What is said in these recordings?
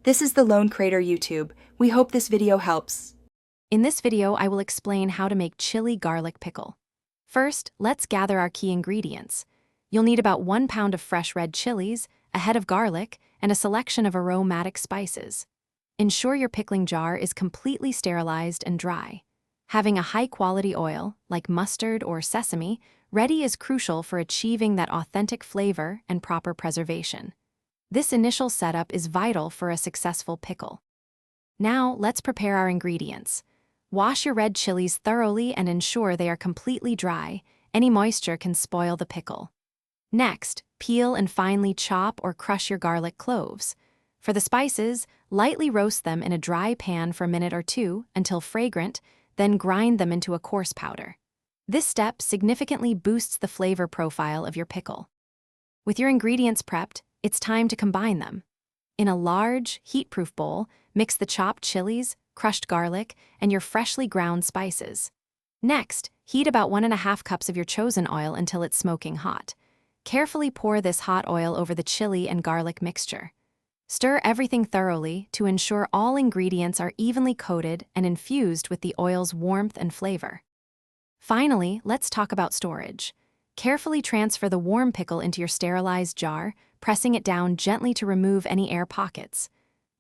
This is the Lone Crater YouTube. We hope this video helps. In this video, I will explain how to make chili garlic pickle. First, let's gather our key ingredients. You'll need about 1 pound of fresh red chilies, a head of garlic, and a selection of aromatic spices. Ensure your pickling jar is completely sterilized and dry. Having a high-quality oil, like mustard or sesame, ready is crucial for achieving that authentic flavor and proper preservation. This initial setup is vital for a successful pickle. Now, let's prepare our ingredients. Wash your red chilies thoroughly and ensure they are completely dry. Any moisture can spoil the pickle. Next, peel and finely chop or crush your garlic cloves. For the spices, lightly roast them in a dry pan for a minute or two until fragrant, then grind them into a coarse powder. This step significantly boosts the flavor profile of your pickle. With your ingredients prepped, it's time to combine them. In a large, heat-proof bowl, mix the chopped chilies, crushed garlic, and your freshly ground spices. Next, heat about 1.5 cups of your chosen oil until it's smoking hot. Carefully pour this hot oil over the chili and garlic mixture. Stir everything thoroughly to ensure all ingredients are evenly coated and infused with the oil's warmth and flavor. Finally, let's talk about storage. Carefully transfer the warm pickle into your sterilized jar, pressing it down gently to remove any air pockets.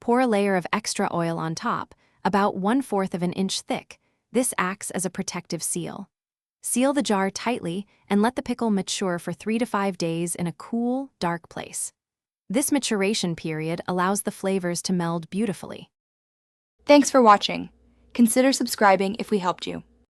Pour a layer of extra oil on top, about 1/4 of an inch thick. This acts as a protective seal. Seal the jar tightly and let the pickle mature for 3 to 5 days in a cool, dark place. This maturation period allows the flavors to meld beautifully. Thanks for watching. Consider subscribing if we helped you.